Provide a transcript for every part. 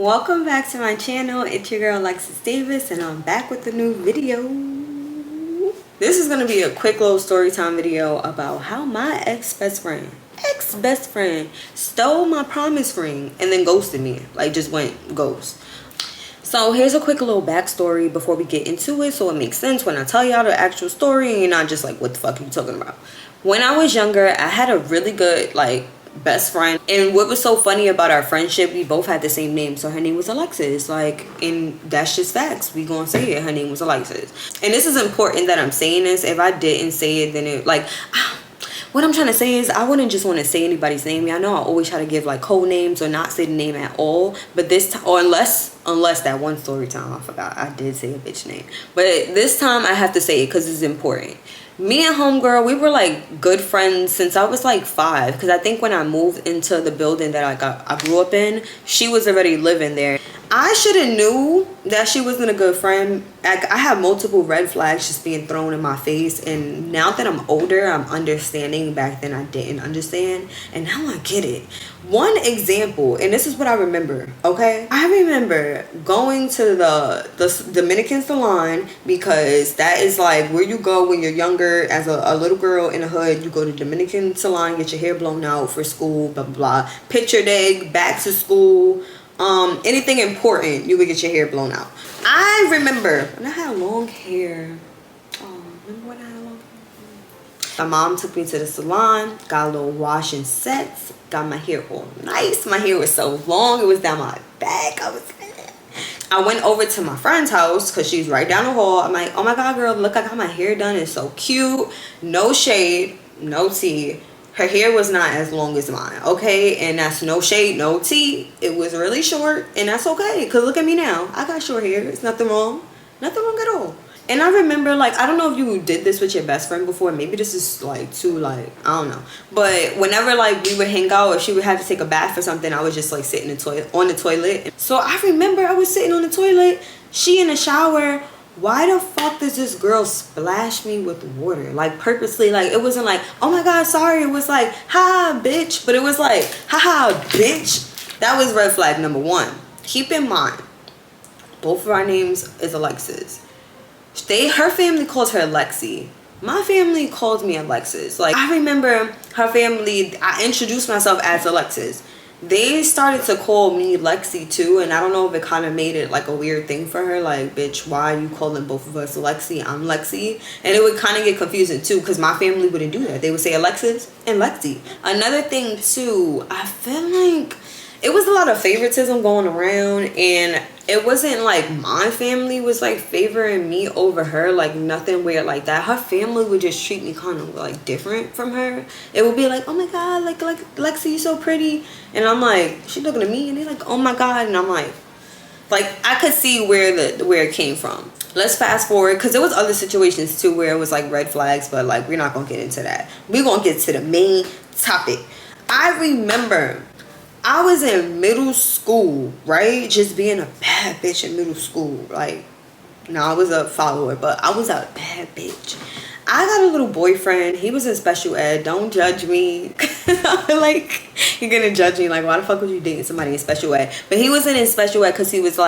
Welcome back to my channel. It's your girl Alexis Davis and I'm back with a new video. This is going to be a quick little story time video about how my ex-best friend stole my promise ring and then ghosted me. Like just went ghost. So here's a quick little backstory before we get into it so it makes sense when I tell y'all the actual story and you're not just like, what the fuck are you talking about? When I was younger, I had a really good best friend, and what was so funny about our friendship, we both had the same name. So her name was Alexis, and that's just facts. We gonna say it. Her name was Alexis. And this is important that I'm saying this. If I didn't say it, then it what I'm trying to say is I wouldn't just want to say anybody's name. I know I always try to give like code names or not say the name at all, but this time, or unless that one story time I forgot, I did say a bitch name, but this time I have to say it because it's important. Me and homegirl, we were like good friends since I was like 5, because I think when I moved into the building that I grew up in, she was already living there. I should have knew that she wasn't a good friend. I have multiple red flags just being thrown in my face, and now that I'm older, I'm understanding. Back then I didn't understand, and now I get it. One example, and this is what I remember, okay? I remember going to the Dominican salon, because that is like where you go when you're younger as a little girl in the hood. You go to Dominican salon, get your hair blown out for school, blah blah blah, picture day, back to school, anything important, you would get your hair blown out. I remember when I had long hair. Remember when I had long hair? My mom took me to the salon, got a little wash and sets, got my hair all nice. My hair was so long, it was down my back. I went over to my friend's house because she's right down the hall. I'm like, oh my god, girl, look, I got my hair done. It's so cute. No shade, no tea. Her hair was not as long as mine, okay? And that's no shade, no tea. It was really short, and that's okay, because look at me now. I got short hair. It's nothing wrong. Nothing wrong at all. And I remember, I don't know if you did this with your best friend before. Maybe this is, too, I don't know. But whenever, we would hang out, or she would have to take a bath or something, I would just, sit in on the toilet. So I remember I was sitting on the toilet, she in the shower. Why the fuck does this girl splash me with water? Purposely, it wasn't oh my god, sorry. It was ha, bitch. But it was ha, bitch. That was red flag number 1. Keep in mind, both of our names is Alexis. Her family calls her Lexi. My family calls me Alexis. I remember her family, I introduced myself as Alexis. They started to call me Lexi too, and I don't know if it kind of made it a weird thing for her, bitch, why are you calling both of us Lexi? I'm Lexi. And it would kind of get confusing too, because my family wouldn't do that. They would say Alexis and Lexi. Another thing too, I feel like it was a lot of favoritism going around, and it wasn't my family was favoring me over her, nothing weird like that. Her family would just treat me kind of different from her. It would be oh my god, Lexi, you so pretty, and I'm she looking at me and they're oh my god, and I'm I could see where it came from. Let's fast forward, because there was other situations too where it was red flags, but we're not gonna get into that. We're gonna get to the main topic. I remember I was in middle school, right? Just being a bad bitch in middle school. No, I was a follower, but I was a bad bitch. I got a little boyfriend. He was in special ed. Don't judge me. You're gonna judge me. Why the fuck was you dating somebody in special ed? But he wasn't in special ed because he was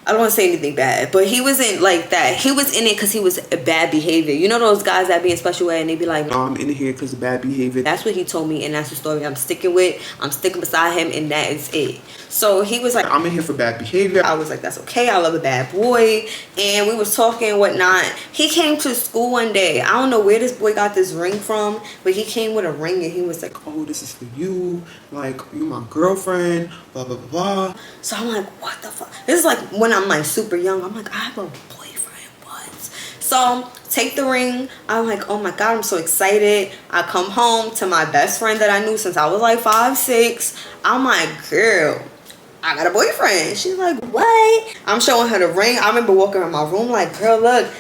I don't want to say anything bad, but he wasn't like that. He was in it because he was a bad behavior. You know those guys that be in special ed and they be like, no, I'm in here because of bad behavior. That's what he told me, and that's the story I'm sticking with. I'm sticking beside him, and that is it. So he was I'm in here for bad behavior. I was that's okay. I love a bad boy. And we was talking and whatnot. He came to school one day. I don't know where this boy got this ring from, but he came with a ring and he was oh, this is for you. You my girlfriend, blah, blah, blah, blah. So I'm what the fuck? This is when I'm super young. I'm I have a boyfriend. What? So take the ring. I'm oh my god, I'm so excited. I come home to my best friend that I knew since I was 5, 6. I'm girl, I got a boyfriend. She's what? I'm showing her the ring. I remember walking around my room girl, look,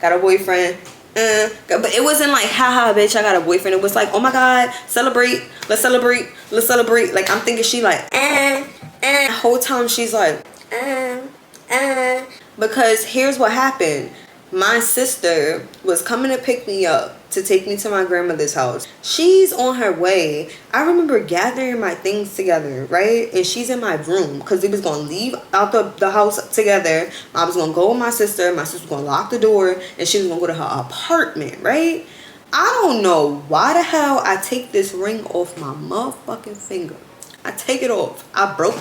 got a boyfriend. But it wasn't haha bitch, I got a boyfriend. It was oh my god, celebrate, let's celebrate, let's celebrate. I'm thinking she the whole time she's because here's what happened. My sister was coming to pick me up to take me to my grandmother's house. She's on her way. I remember gathering my things together, right? And she's in my room because we was going to leave out the house together. I was going to go with my sister. My sister was going to lock the door and she was going to go to her apartment, right? I don't know why the hell I take this ring off my motherfucking finger. I take it off. I broke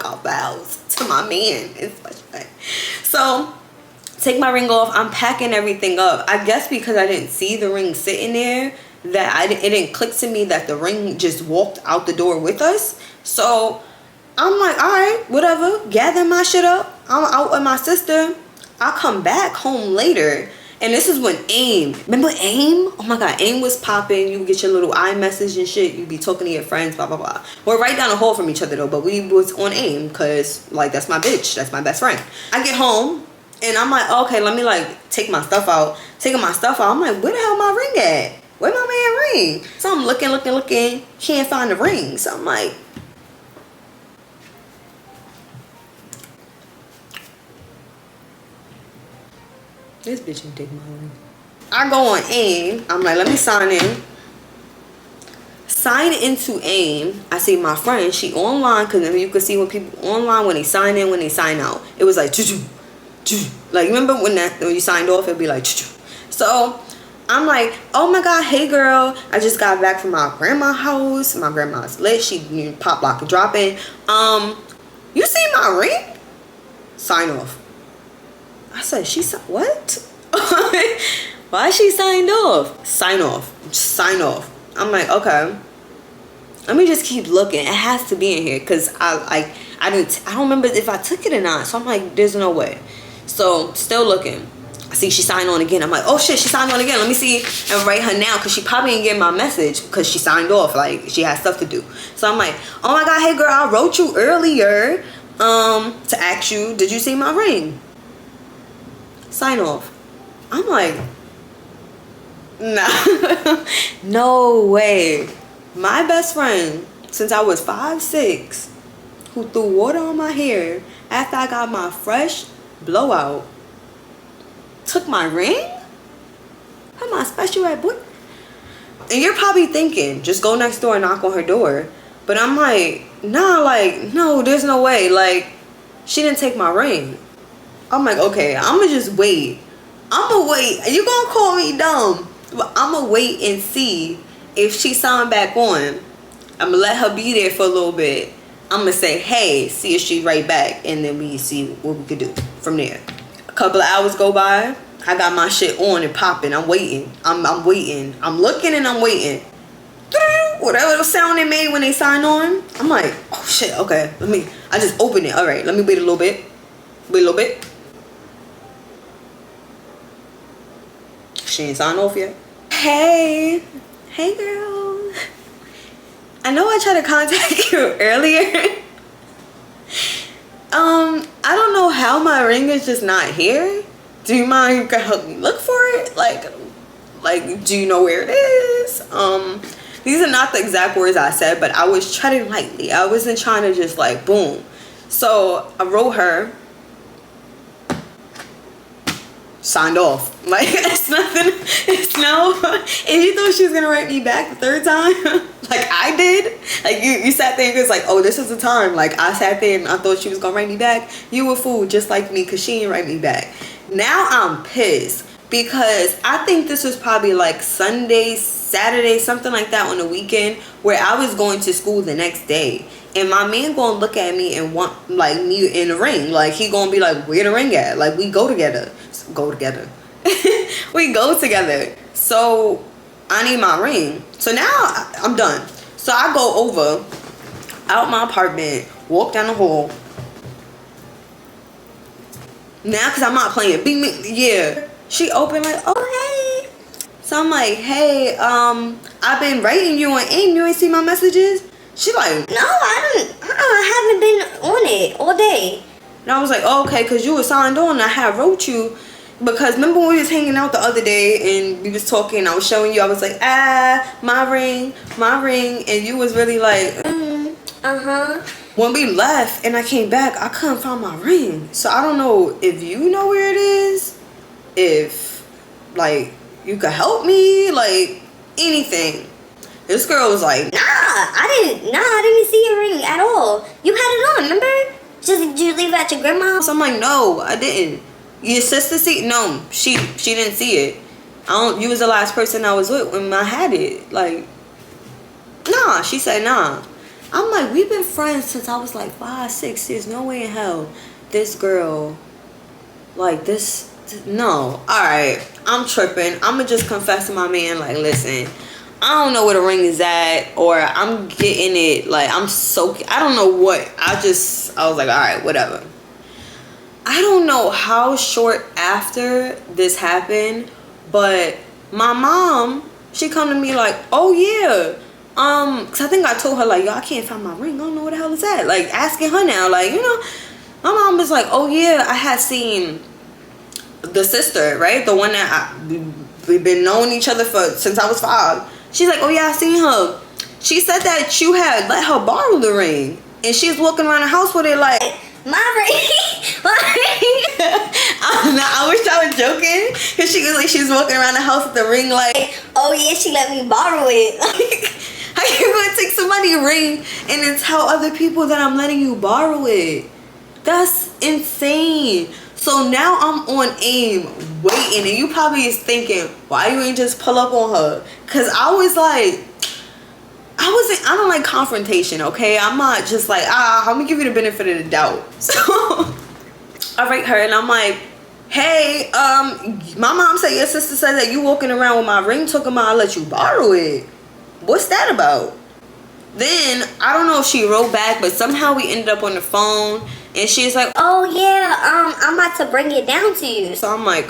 out vows to my man. So take my ring off. I'm packing everything up. I guess because I didn't see the ring sitting there, that it didn't click to me that the ring just walked out the door with us. So I'm like, all right, whatever. Gather my shit up. I'm out with my sister. I'll come back home later. And this is when AIM, remember AIM? Oh my God, AIM was popping. You get your little iMessage and shit. You be talking to your friends, blah, blah, blah. We're right down the hall from each other though, but we was on AIM because like that's my bitch. That's my best friend. I get home and I'm like, okay, let me like take my stuff out. Taking my stuff out. I'm like, where the hell my ring at? Where my man ring? So I'm looking. Can't find the ring. So I'm like, this bitch ain't take my ring. I go on AIM. I'm like, let me sign in. Sign into AIM. I see my friend. She online because you can see when people online when they sign in, when they sign out. It was like choo-choo, choo-choo. Like remember when you signed off, it'd be like choo-choo. So I'm like, oh my God, hey girl, I just got back from my grandma's house. My grandma's lit. She pop lock and drop in. You see my ring? Sign off. I said, what? Why is she signed off? Sign off. Just sign off. I'm like, okay. Let me just keep looking. It has to be in here because I don't remember if I took it or not. So I'm like, there's no way. So still looking. I see she signed on again. I'm like, oh shit, she signed on again. Let me see and write her now because she probably didn't get my message because she signed off. Like she had stuff to do. So I'm like, oh my God, hey girl, I wrote you earlier to ask you, did you see my ring? Sign off. I'm like, nah. No way. My best friend, since I was 5'6", who threw water on my hair after I got my fresh blowout, took my ring? Am I special at boy? And you're probably thinking, just go next door and knock on her door. But I'm like, nah, like, no, there's no way. Like, she didn't take my ring. I'm like, okay, I'm gonna just wait. I'm gonna wait. You gonna call me dumb, but I'm gonna wait and see if she signed back on. I'm gonna let her be there for a little bit. I'm gonna say, hey, see if she right back, and then we see what we could do from there. A couple of hours go by. I got my shit on and popping. I'm waiting. I'm waiting. I'm looking and I'm waiting. Whatever the sound they made when they signed on, I'm like, oh shit, okay. I just opened it. All right, let me wait a little bit. Wait a little bit. She ain't signed off yet. Hey girl. I know I tried to contact you earlier. I don't know how my ring is just not here. Do you mind you can help me look for it? Like do you know where it is? These are not the exact words I said, but I was treading lightly. I wasn't trying to just like boom. So I wrote her, signed off. Like it's nothing. It's no. And you thought she was gonna write me back the third time, like I did. Like you sat there and was like, oh, this is the time. Like I sat there and I thought she was gonna write me back. You a fool, just like me, cause she didn't write me back. Now I'm pissed because I think this was probably like Sunday, Saturday, something like that on the weekend where I was going to school the next day. And my man gonna look at me and want like me in the ring. Like he gonna be like, where the ring at? Like we go together. We go together. So I need my ring. So now I'm done. So I go over out my apartment, walk down the hall. Now cause I'm not playing. Yeah. She opened like, oh hey. So I'm like, hey, I've been writing you on AIM. You ain't see my messages? She like, no, I haven't been on it all day. And I was like, oh, okay, because you were signed on. I had wrote you. Because remember when we was hanging out the other day and we was talking, I was showing you, I was like, my ring. And you was really like, When we left and I came back, I couldn't find my ring. So I don't know if you know where it is. If, like, you could help me, like anything. This girl was like, I didn't see your ring at all. You had it on, remember? Did you leave it at your grandma's? so I'm like, no, I didn't. Your sister see? No, she didn't see it. You was the last person I was with when I had it. Like, nah. She said nah. I'm like, we've been friends since I was like 5, 6 years. No way in hell this girl, like this, no. Alright, I'm tripping. I'm gonna just confess to my man, like, listen, I don't know where the ring is at, or I'm getting it, like, I don't know what. I was like, alright, whatever. I don't know how short after this happened, but my mom, she come to me like, oh yeah, cause I think I told her like, yo, I can't find my ring. I don't know where the hell it's at. Like asking her now, like, you know, my mom was like, oh yeah, I had seen the sister, right? The one that we've been knowing each other since I was 5. She's like, oh yeah, I seen her. She said that you had let her borrow the ring, and she's walking around the house with it like, my ring. I wish I was joking, cause she was like, she's walking around the house with the ring like, oh yeah, she let me borrow it. How you gonna take somebody's ring and then tell other people that I'm letting you borrow it? That's insane. So now I'm on AIM waiting, and you probably is thinking, why you ain't just pull up on her? Cause I was like, I don't like confrontation, okay? I'm not just like, I'm gonna give you the benefit of the doubt. So I write her and I'm like, hey, my mom said your sister said that you walking around with my ring talking about I'll let you borrow it. What's that about? Then I don't know if she wrote back, but somehow we ended up on the phone, and she's like, oh yeah, I'm about to bring it down to you. So I'm like,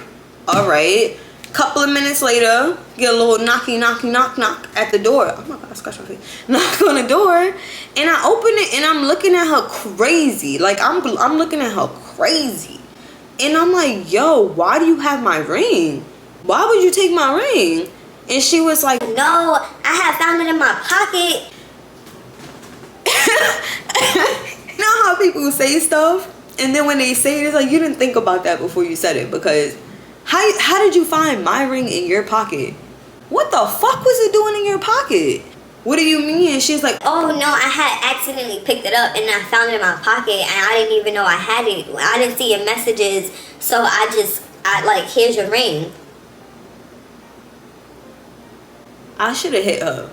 all right. Couple of minutes later, get a little knock at the door. Oh my god, scratch my face. Knock on the door, and I open it, and I'm looking at her crazy. Like I'm looking at her crazy, and I'm like, yo, why do you have my ring? Why would you take my ring? And she was like, no, I have found it in my pocket. You know how people say stuff, and then when they say it, it's like you didn't think about that before you said it, because how did you find my ring in your pocket? What the fuck was it doing in your pocket? What do you mean? And she's like, oh no, I had accidentally picked it up and I found it in my pocket, and I didn't even know I had it. I didn't see your messages, so I like, here's your ring. I should have hit her.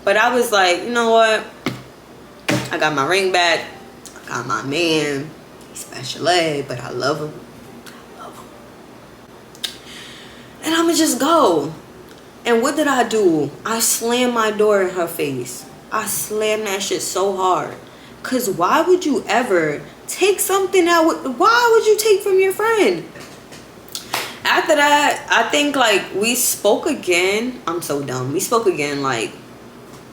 But I was like, you know what? I got my ring back. I got my man. He's special ed, but I love him. And I'ma just go. And what did I do? I slammed my door in her face. I slammed that shit so hard. Cause why would you ever take something why would you take from your friend? After that, I think like we spoke again. I'm so dumb. We spoke again like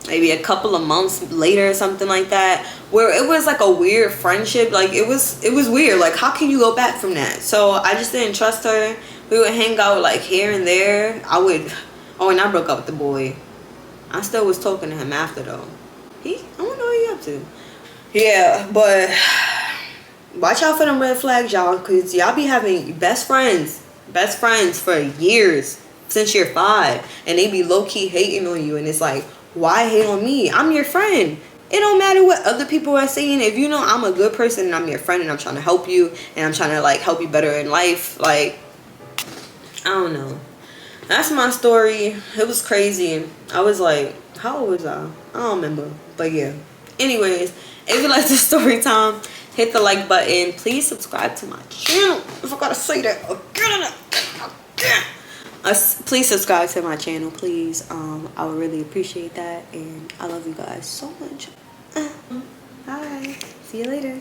maybe a couple of months later or something like that, where it was like a weird friendship. Like it was weird. Like how can you go back from that? So I just didn't trust her. We would hang out like here and there. And I broke up with the boy. I still was talking to him after though. I don't know what he up to. Yeah, but watch out for them red flags, y'all, cause y'all be having best friends for years, since you're 5, and they be low-key hating on you, and it's like, why hate on me? I'm your friend. It don't matter what other people are saying. If you know I'm a good person and I'm your friend and I'm trying to help you and I'm trying to like help you better in life, like, I don't know. That's my story. It was crazy. I was like, how old was I don't remember, but yeah. Anyways, if you like this story time, hit the like button. Please subscribe to my channel. If I gotta say that again. Please subscribe to my channel, please. I would really appreciate that, and I love you guys so much. Bye. See you later.